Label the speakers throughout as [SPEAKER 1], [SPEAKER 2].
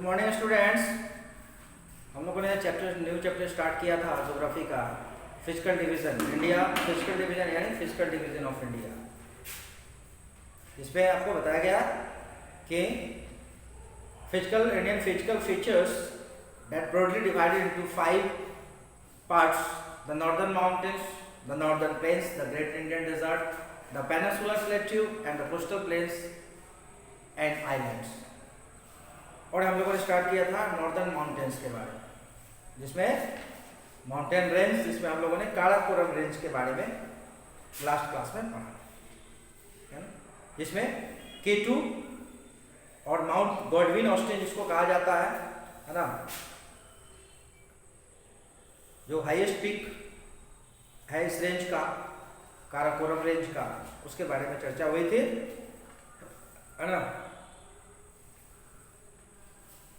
[SPEAKER 1] Morning students. हम लोगों ने न्यू चैप्टर स्टार्ट किया था ज्योग्राफी का, physical division India, physical division यानी फिजिकल डिवीजन ऑफ इंडिया। इसमें आपको बताया गया कि Indian physical features that broadly divided into 5 parts: the northern mountains, the northern plains, the great Indian desert, the peninsular plateau and the coastal plains and islands. और हम लोगों ने start किया था नॉर्दर्न माउंटेन्स के बारे में, जिसमें माउंटेन रेंज, जिसमें हम लोगों ने काराकोरम रेंज के बारे में लास्ट क्लास में पढ़ा है ना, जिसमें K2 और माउंट गॉडविन ऑस्टिन जिसको कहा जाता है ना, जो हाईएस्ट पीक है इस रेंज का, काराकोरम रेंज का, उसके बारे में चर्चा हुई थी है ना।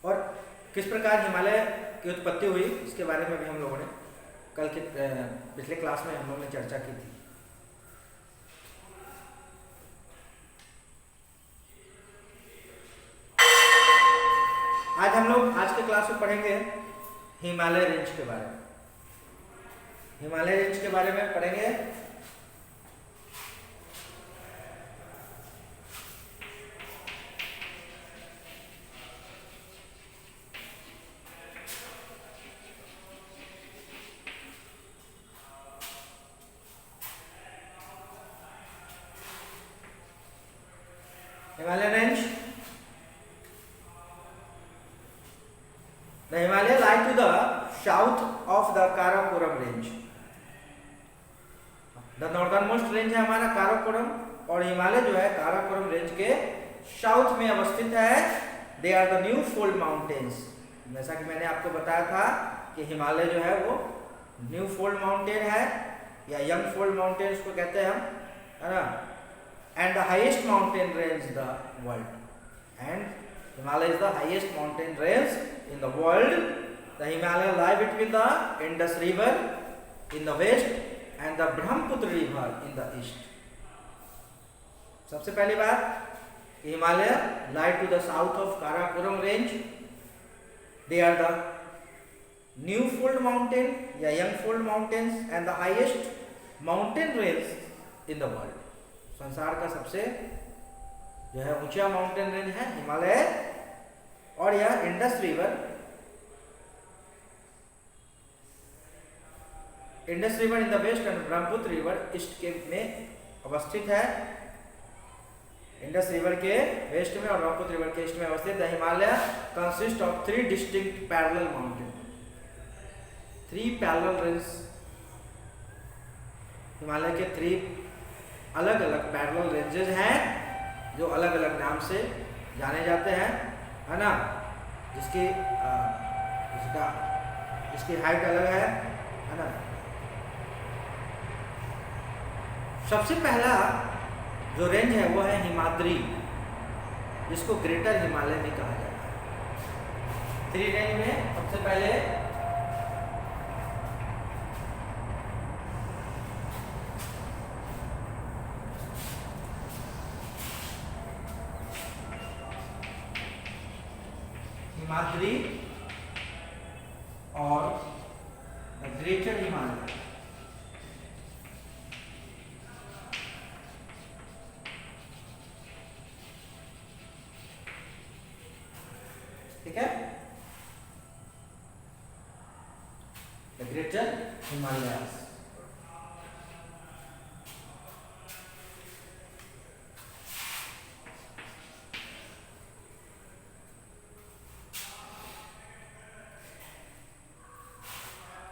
[SPEAKER 1] और किस प्रकार हिमालय की उत्पत्ति हुई इसके बारे में भी हम लोगों ने कल के पिछले क्लास में हम लोगों ने चर्चा की थी। आज हम लोग आज के क्लास में पढ़ेंगे हिमालय रेंज के बारे में। हिमालय रेंज के बारे में पढ़ेंगे। Himalayan range. The Himalaya lie to the south of the Karakoram range. The northernmost range है हमारा काराकोरम, और हिमालय जो है काराकोरम रेंज के साउथ में अवस्थित है। They are the new fold mountains. जैसा कि मैंने आपको बताया था कि हिमालय जो है वो न्यू फोल्ड माउंटेन है या यंग फोल्ड माउंटेन उसको कहते हैं हम, है ना। And the highest mountain range in the world, and Himalaya is the highest mountain range in the world. The Himalaya lie between the Indus River in the west and the Brahmaputra River in the east. सबसे पहली बात, Himalaya lie to the south of Karakoram range. They are the new fold mountain या young fold mountains and the highest mountain range in the world. संसार का सबसे जो है ऊंचा माउंटेन रेंज है हिमालय, और यह Indus river in the west and Brahmaputra river east के में अवस्थित है। इंडस रिवर के वेस्ट में और ब्रह्मपुत्र रिवर के ईस्ट में अवस्थित है। Himalaya consist of 3 distinct parallel mountain, 3 parallel range. Himalaya के 3 अलग अलग पैरेलल रेंजेस हैं जो अलग अलग नाम से जाने जाते हैं, है ना। जिसकी हाइट अलग है ना। सबसे पहला जो रेंज है वो है हिमाद्री, जिसको ग्रेटर हिमालय भी कहा जाता है। 3 रेंज में सबसे पहले हिमाद्री और द ग्रेटर हिमालय। ठीक है, द ग्रेटर हिमालयास।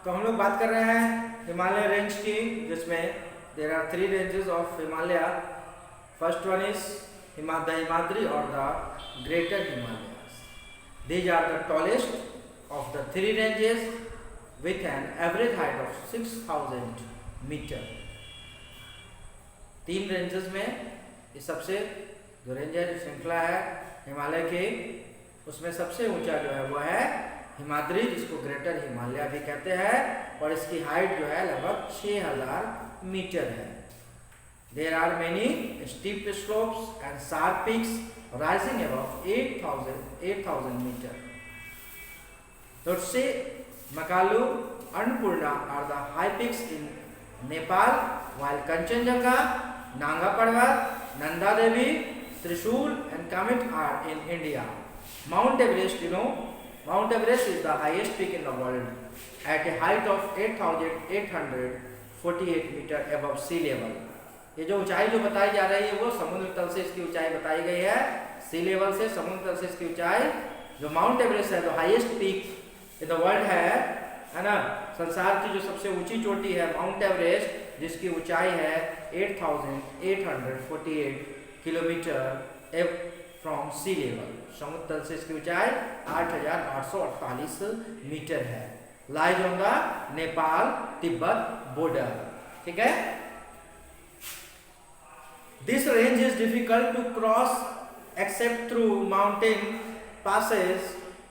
[SPEAKER 1] तो हम लोग बात कर रहे हैं हिमालय रेंज की, जिसमें there are 3 ranges of Himalaya. First one is the Himadri और the greater Himalayas. These are the tallest of the 3 ranges with an average height of 6000 metre. 3 ranges में ये सबसे जो रेंज है, जो श्रृंखला है हिमालय की, उसमें सबसे ऊंचा जो है वो है हिमाद्री, जिसको ग्रेटर हिमालय भी कहते हैं, और इसकी हाइट जो है लगभग 6000 मीटर है। There are many steep slopes and sharp peaks rising above 8,000 meter. Totse, Makalu, Annapurna are the high peaks in Nepal, while Kanchenjunga, Nanga Parvat, Nanda Devi, Trishul and Kamet are in India. Mount Everest, Mount Everest is the highest peak in the world at a height of 8,848 metre above sea level. ये जो ऊंचाई जो बताई जा रही है वो समुद्र तल से इसकी ऊंचाई बताई गई है, सी लेवल से समुद्र तल से इसकी ऊंचाई। जो माउंट एवरेस्ट है जो highest peak in the world है ना, संसार की जो सबसे ऊंची चोटी है माउंट एवरेस्ट, जिसकी ऊंचाई है 8,848 किलोमीटर फ्रॉम सी लेवल, समुद्र तल से इसकी ऊंचाई 8,848 मीटर है। Lies on the Nepal Tibet border, ठीक है। This range is difficult to cross except through mountain passes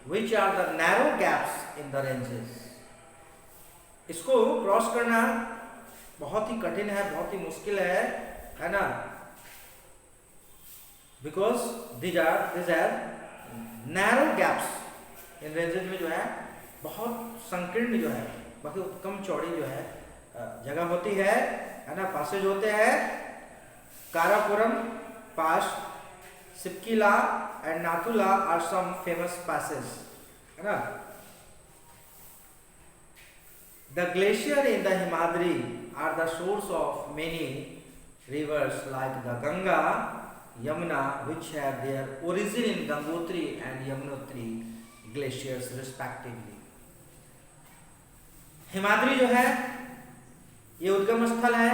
[SPEAKER 1] which are the narrow gaps in the ranges. इसको क्रॉस करना बहुत ही कठिन है, बहुत ही मुश्किल है ना, because these are narrow gaps in ranges में जो है बहुत संकीर्ण जो है, बाकी कम चौड़ी जो है जगह होती है ना, पासेज होते हैं। Karakoram pass, Shipkila and Nathula are some famous passes, है ना। The glacier in the Himadri are the source of many rivers like the Ganga, Yamuna, which have their origin in Gangotri and Yamunotri glaciers respectively. Himadri जो है ये उद्गम स्थल है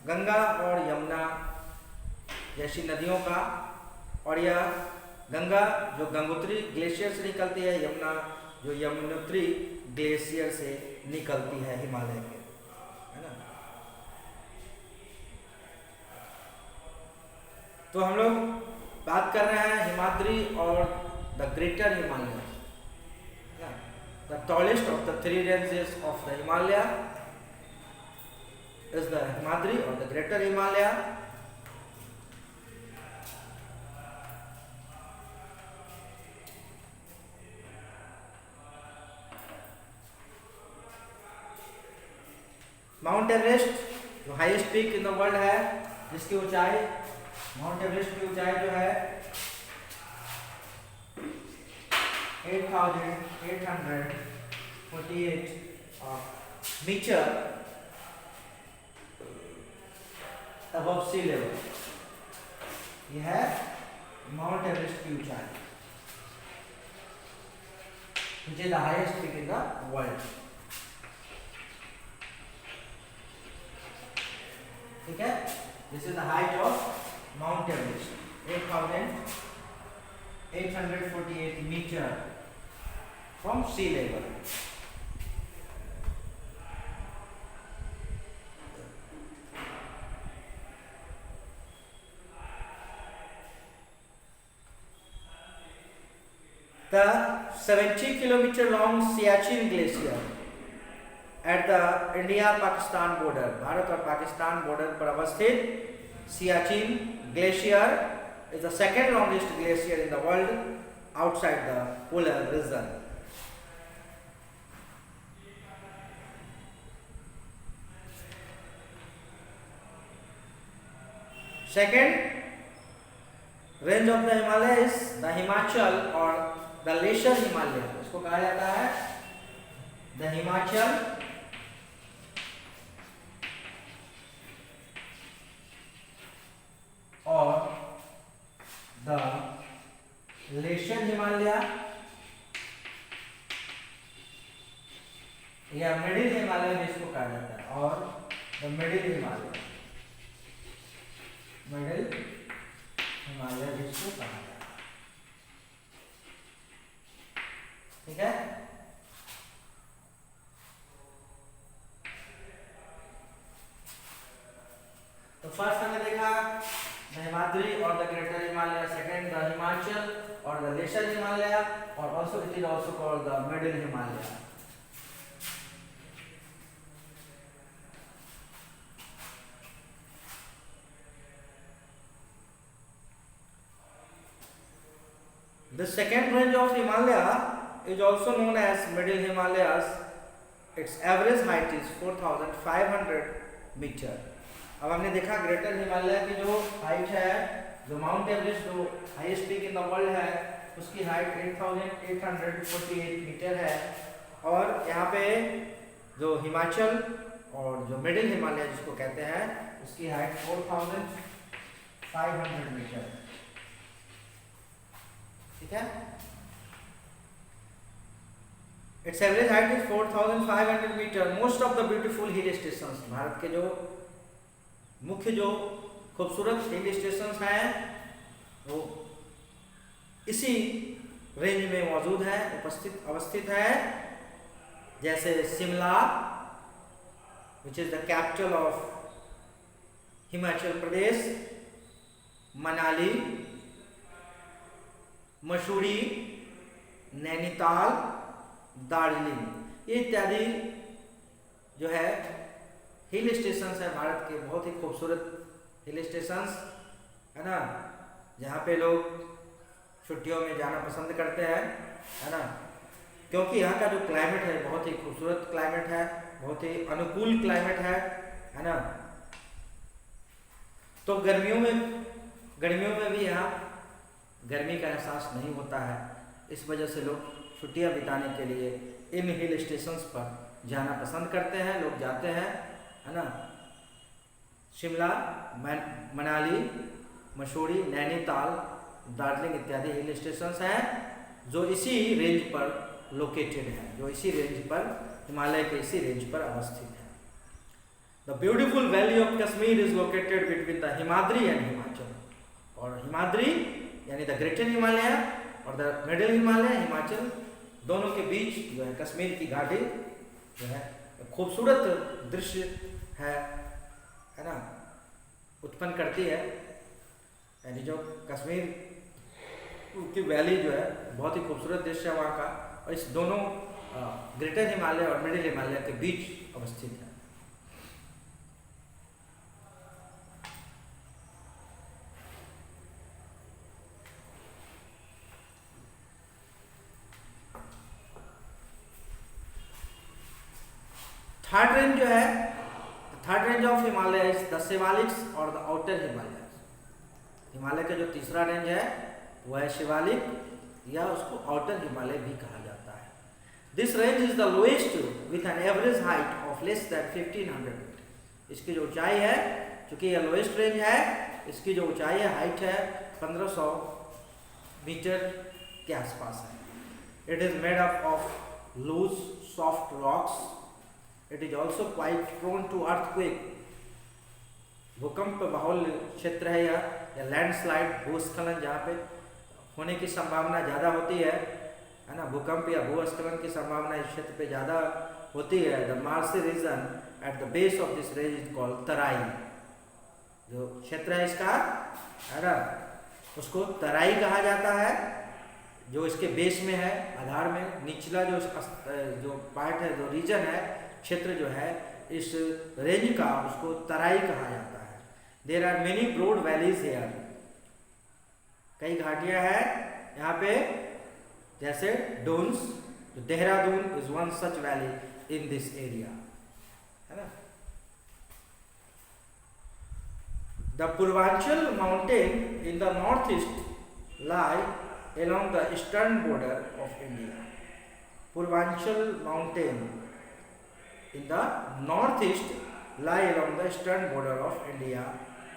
[SPEAKER 1] गंगा और यमुना जैसी नदियों का, और यह गंगा जो गंगोत्री ग्लेशियर से निकलती है, यमुना जो यमुनोत्री ग्लेशियर से निकलती है हिमालय के, है ना। तो हम लोग बात कर रहे हैं हिमाद्री और the greater Himalaya. The tallest of the three ranges of the Himalaya is the Himadri or the Greater Himalaya. Mount Everest जो highest peak in the world है, जिसकी ऊंचाई माउंट एवरेस्ट की ऊंचाई जो है 8,848 मीटर above sea level, यह है माउंट एवरेस्ट की ऊंचाई, which is the highest peak in the world, ठीक है। This is the height of Mount Everest, 8,848 meter from sea level. The 70 kilometer long Siachen Glacier at the India-Pakistan border, Bharat और Pakistan border पर अवस्थित Siachen Glacier is the second longest glacier in the world outside the polar region. Second range of the Himalaya is the Himachal or the Lesser Himalaya, इसको कहा जाता है the Himachal और the Lesser Himalaya या middle Himalaya जिसको कहा जाता है, और the मिडिल हिमालय जिसको कहा जाता है, ठीक है। तो फर्स्ट हमने देखा द हिमाद्री और the greater Himalaya, second the Himachal और द लेसर हिमालय, और also it is also called the middle Himalaya. The second range of Himalaya is also known as Middle Himalayas. Its average height is 4,500 metre. अब हमने देखा greater Himalaya की जो height है, जो mount Everest जो highest peak in the world है, उसकी हाइट 8,848 मीटर है। और यहाँ पे जो हिमाचल और जो मिडिल हिमालय जिसको कहते हैं, उसकी हाइट 4,500 मीटर। ठीक है, it's average height is 4,500 metre. Most of the beautiful hill stations, Bharat के जो मुख्य जो खूबसूरत हिल स्टेशंस हैं वो इसी रेंज में मौजूद है, अवस्थित है। जैसे Shimla, which is the capital of Himachal Pradesh, Manali, Mussoorie, Nainital, Darjeeling, ये इत्यादि जो है हिल स्टेशंस है भारत के, बहुत ही खूबसूरत हिल स्टेशंस है ना, जहाँ पे लोग छुट्टियों में जाना पसंद करते हैं, है ना, क्योंकि यहाँ का जो क्लाइमेट है बहुत ही खूबसूरत क्लाइमेट है, बहुत ही अनुकूल क्लाइमेट है ना। तो गर्मियों में भी यहाँ गर्मी का एहसास नहीं होता है, इस वजह से लोग छुट्टियाँ बिताने के लिए इन हिल स्टेशंस पर जाना पसंद करते हैं, लोग जाते हैं, है ना। शिमला, मनाली, मसूरी, नैनीताल, दार्जिलिंग इत्यादि हिल स्टेशंस हैं जो इसी रेंज पर लोकेटेड हैं, जो इसी रेंज पर, हिमालय के इसी रेंज पर अवस्थित है। The beautiful valley of Kashmir is located between the Himadri and Himachal. और हिमाद्री यानी द ग्रेटर हिमालय और द मिडिल हिमालय, हिमाचल, दोनों के बीच जो है कश्मीर की घाटी जो है खूबसूरत दृश्य है ना, उत्पन्न करती है। यानी जो कश्मीर की वैली जो है बहुत ही खूबसूरत दृश्य है वहाँ का, और इस दोनों ग्रेटर हिमालय और मिडिल हिमालय के बीच अवस्थित है। थर्ड रेंज जो है, third range of Himalaya is the Shivaliks और द आउटर हिमालय। हिमालय का जो तीसरा रेंज है वह है शिवालिक, या उसको आउटर हिमालय भी कहा जाता है। This range is the lowest with an average height of less than 1500 metre. इसकी जो ऊंचाई है, चूंकि यह लोएस्ट रेंज है, इसकी जो ऊंचाई है, हाइट है 1500 मीटर के आसपास है। It is made up of loose soft rocks. It is also quite prone to earthquake. भूकंप बहुल क्षेत्र है या लैंडस्लाइड, भूस्खलन जहाँ पे होने की संभावना ज़्यादा होती है ना, भूकंप या भूस्खलन की संभावना इस क्षेत्र पे ज़्यादा होती है। The marshy region at the base of this range is called Terai. जो क्षेत्र है इसका, है ना, उसको तराई कहा जाता है, जो इसके बेस में है, आधार में निचला जो पार्ट है, जो रीजन है, क्षेत्र जो है इस रेंज का, उसको तराई कहा जाता है। There are many broad valleys here. कई घाटियां हैं यहाँ पे, जैसे Duns, Dehradun is one such valley in this area, है ना। The Purvanchal mountain in the north east lie along the eastern border of India. Purvanchal mountain in the northeast lie along the eastern border of India.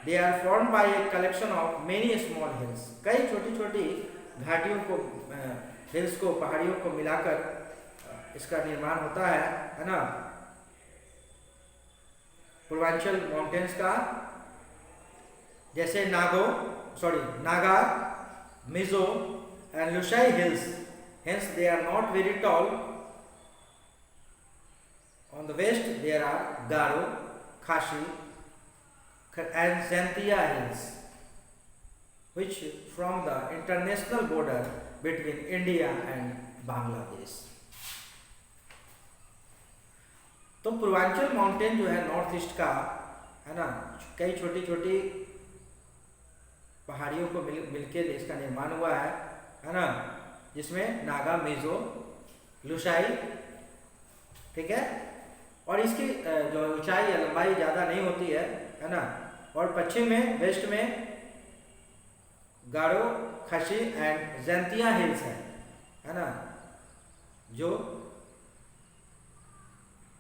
[SPEAKER 1] They are formed by a collection of many small hills. कई छोटी-छोटी घाटियों को, hills को, पहाड़ियों को मिलाकर इसका निर्माण होता है ना। पूर्वांचल माउंटेन्स का, जैसे Naga, Mizo and Lushai hills, hence they are not very tall. On the west there are Garo, Khashi and Zantia hills, which form the international border between India and Bangladesh. तो पूर्वांचल माउंटेन जो है नॉर्थ ईस्ट का, है ना, कई छोटी छोटी पहाड़ियों को मिलके इसका निर्माण हुआ है ना, जिसमें नागा, मिजो लुसाई, ठीक है। और इसकी जो ऊंचाई या लंबाई ज़्यादा नहीं होती है ना। और पश्चिम में, वेस्ट में गारो, खसी एंड जैंतिया हिल्स है ना, जो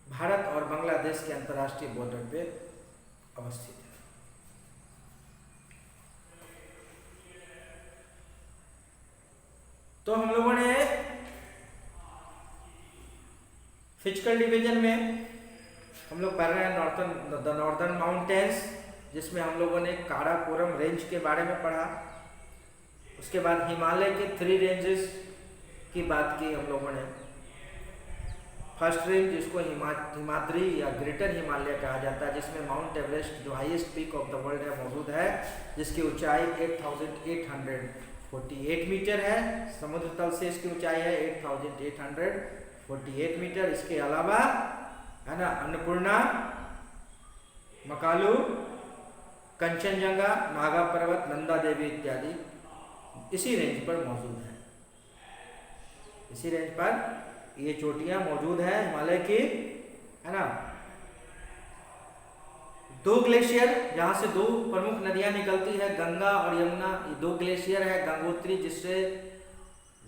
[SPEAKER 1] भारत और बांग्लादेश के अंतर्राष्ट्रीय बॉर्डर पे अवस्थित है। तो हम लोगों ने फिजिकल डिवीजन में हम लोग पढ़ रहे हैं द नॉर्दर्न माउंटेन्स, जिसमें हम लोगों ने काराकोरम रेंज के बारे में पढ़ा। उसके बाद हिमालय के 3 रेंजेस की बात की हम लोगों ने। फर्स्ट रेंज जिसको हिमाद्री या ग्रेटर हिमालय कहा जाता है, जिसमें माउंट एवरेस्ट जो highest peak of the world है मौजूद है, जिसकी ऊंचाई 8848 मीटर है। समुद्र तल से इसकी ऊंचाई है 8848 मीटर। इसके अलावा है ना अन्नपूर्णा, मकालू, कंचनजंगा, नागा पर्वत, नंदा देवी इत्यादि इसी रेंज पर मौजूद है। इसी रेंज पर ये चोटियां मौजूद है हिमालय की, है ना। 2 ग्लेशियर, जहां से 2 प्रमुख नदियां निकलती है, गंगा और यमुना। ये 2 ग्लेशियर है, गंगोत्री जिससे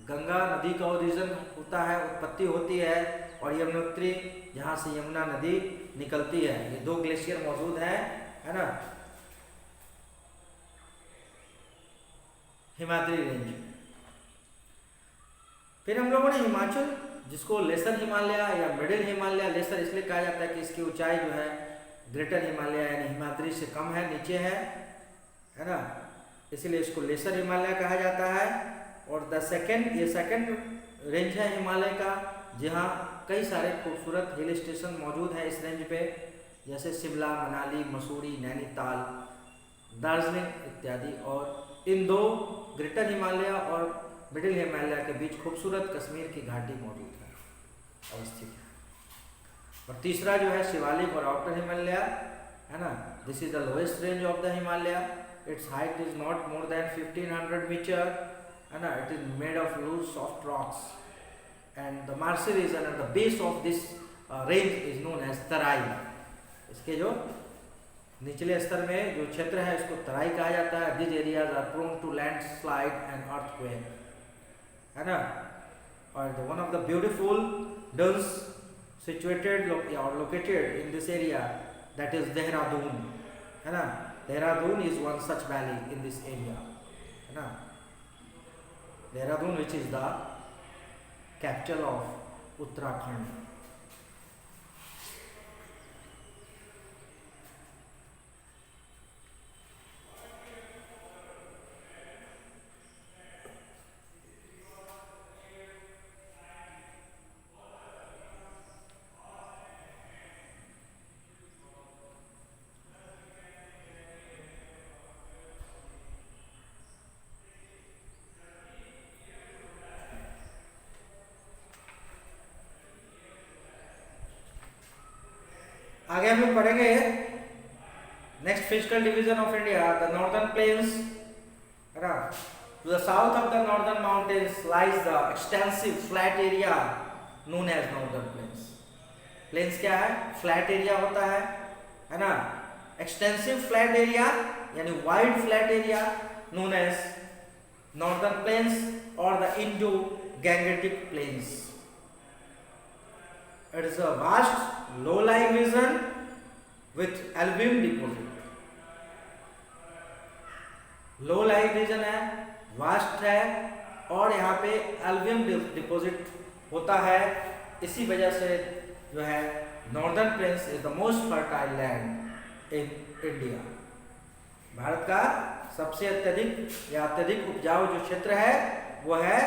[SPEAKER 1] गंगा नदी का ओरिजिन होता है, उत्पत्ति होती है, और यमुनोत्री जहां से यमुना नदी निकलती है। ये 2 ग्लेशियर मौजूद है ना हिमाद्री रेंज। फिर हम लोगों ने हिमाचल, जिसको लेसर हिमालय या मिडिल हिमालय, लेसर इसलिए कहा जाता है कि इसकी ऊंचाई जो है ग्रेटर हिमालय यानी हिमाद्री से कम है, नीचे है ना, इसलिए इसको लेसर हिमालय कहा जाता है। और ये सेकंड रेंज है हिमालय का, जहाँ कई सारे खूबसूरत हिल स्टेशन मौजूद हैं इस रेंज पे, जैसे शिमला, मनाली, मसूरी, नैनीताल, दार्जिलिंग इत्यादि। और इन 2 ग्रेटर हिमालय और मिडिल हिमालय के बीच खूबसूरत कश्मीर की घाटी मौजूद है, अवस्थित है। और तीसरा जो है शिवालिक और आउटर हिमालय, है ना। This is the lowest range of the Himalaya. Its height is not more than 1500 metre, है ना। It is made of loose soft rocks and the marshy region at the base of this range is known as Terai. इसके जो निचले स्तर में जो क्षेत्र है इसको तराई कहा जाता है। This areas are prone to landslide and earthquake, है ना। और one of the beautiful duns situated और located in this area, that is Dehradun, है ना। Dehradun is one such valley in this area, है ना। Dehradun which is the capital of Uttarakhand. आगे हम लोग पढ़ेंगे next physical division of India, the northern plains, है ना। To the south of the northern mountains lies the extensive flat area known as northern plains. Plains क्या है? फ्लैट एरिया होता है ना। एक्सटेंसिव फ्लैट एरिया यानी wide flat area known as northern plains और the Indo Gangetic plains. It is a vast low-lying region with alluvium deposit. Low-lying region है, vast है और यहाँ पे alluvium deposit होता है। इसी वजह से जो है Northern Plains is the most fertile land in India। Bharat का सबसे अत्यधिक या अत्यधिक उपजाऊ जो क्षेत्र है वो है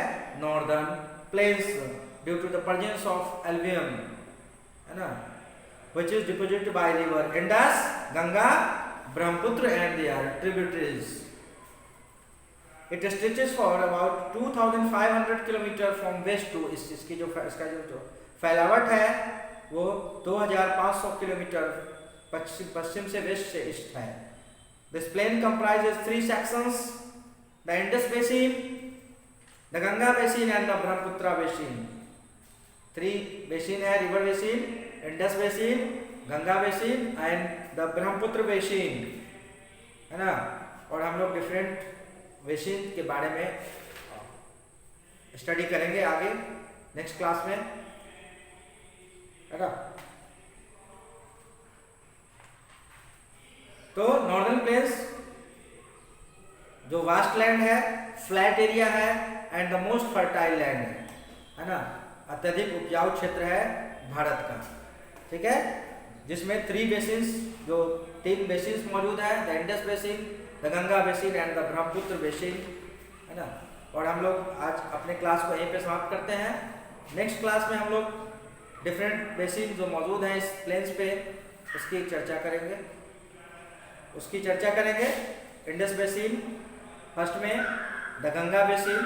[SPEAKER 1] Northern Plains due to the presence of alluvium, है ना, which is deposited by river Indus, Ganga, Brahmaputra and their tributaries. It stretches for about 2500 kilometre from west to east. इसका जो फैलावट है वो 2500 किलोमीटर पश्चिम से वेस्ट से ईस्ट है। This plain comprises 3 sections: the Indus Basin, the Ganga Basin and the Brahmaputra Basin। 3 basin है, river basin, Indus basin, Ganga basin and the Brahmaputra basin, है ना। और हम लोग डिफरेंट बेसिन के बारे में स्टडी करेंगे आगे नेक्स्ट क्लास में, है ना। तो नॉर्दर्न प्लेन्स जो वास्ट लैंड है, फ्लैट एरिया है and the most fertile land है ना, अत्यधिक उपजाऊ क्षेत्र है भारत का, ठीक है। जिसमें 3 बेसिन्स, जो 3 बेसिन्स मौजूद है, the Indus basin, the Ganga basin and the Brahmaputra basin, है ना। और हम लोग आज अपने क्लास को यहीं पे समाप्त करते हैं। नेक्स्ट क्लास में हम लोग डिफरेंट बेसिन जो मौजूद हैं इस प्लेन्स पे उसकी चर्चा करेंगे। इंडस बेसिन फर्स्ट में, द गंगा बेसिन,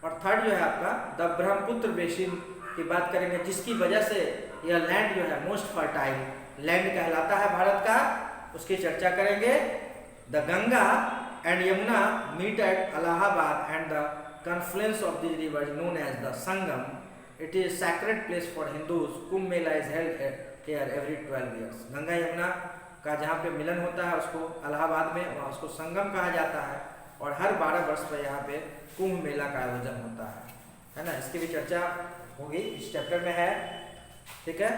[SPEAKER 1] और थर्ड जो है आपका द ब्रह्मपुत्र बेसिन की बात करेंगे, जिसकी वजह से यह लैंड जो है मोस्ट फर्टाइल लैंड कहलाता है भारत का, उसकी चर्चा करेंगे। The Ganga and Yamuna meet at Allahabad and the confluence of these rivers known as the Sangam. It is sacred place for Hindus. Kumbh Mela is held here every 12 years. Ganga Yamuna का जहाँ पे मिलन होता है उसको इलाहाबाद में, वहाँ उसको संगम कहा जाता है, और हर 12 वर्ष पर यहाँ पे कुंभ मेला का आयोजन होता है ना। इसकी भी चर्चा होगी, इस चैप्टर में है, ठीक है।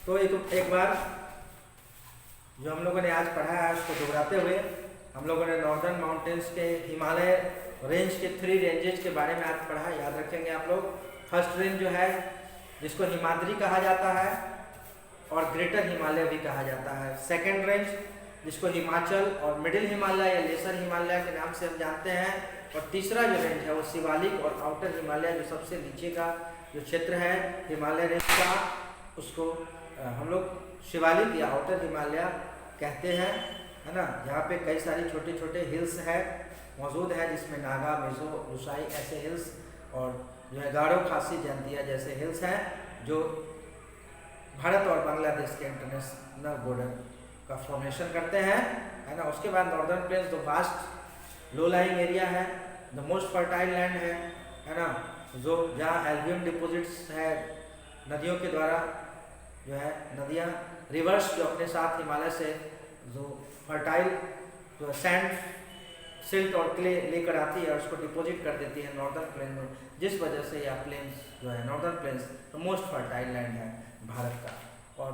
[SPEAKER 1] तो एक बार जो हम लोगों ने आज पढ़ा है उसको दोहराते हुए, हम लोगों ने नॉर्दर्न माउंटेन्स के हिमालय रेंज के 3 रेंजेस के बारे में आज पढ़ा, याद रखेंगे आप लोग। फर्स्ट रेंज जो है जिसको हिमाद्री कहा जाता है और ग्रेटर हिमालय भी कहा जाता है। सेकंड रेंज जिसको हिमाचल और मिडिल हिमालय या लेसर हिमालय के नाम से हम जानते हैं। और तीसरा जो रेंज है वो शिवालिक और आउटर हिमालय, जो सबसे नीचे का जो क्षेत्र है हिमालय रेंज का, उसको हम लोग शिवालिक या आउटर हिमालय कहते हैं, है ना। यहाँ पे कई सारी छोटे छोटे हिल्स है मौजूद है, जिसमें नागा, मिजो, लुसाई ऐसे हिल्स और जो है गारो, खासी, जयंतिया जैसे हिल्स हैं, जो भारत और बांग्लादेश के इंटरनेशनल बॉर्डर का फॉर्मेशन करते हैं, है ना। उसके बाद नॉर्दर्न प्लेन्स जो वास्ट लो लाइंग एरिया है, द मोस्ट फर्टाइल लैंड है ना, जो जहाँ एल्यूवियल डिपोजिट्स है, नदियों के द्वारा जो है नदियाँ, रिवर्स जो अपने साथ हिमालय से जो फर्टाइल जो सैंड, सिल्ट और क्ले लेकर आती है और उसको डिपॉजिट कर देती है नॉर्दर्न प्लेन में, जिस वजह से यह प्लेन्स जो है नॉर्दर्न प्लेन्स तो मोस्ट फर्टाइल लैंड है भारत का। और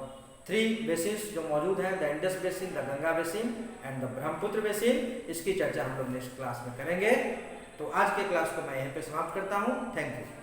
[SPEAKER 1] 3 बेसिन्स जो मौजूद हैं, the Indus basin, the Ganga basin and the Brahmaputra basin, इसकी चर्चा हम लोग नेक्स्ट क्लास में करेंगे। तो आज के क्लास को मैं यहीं पे समाप्त करता हूँ। Thank you.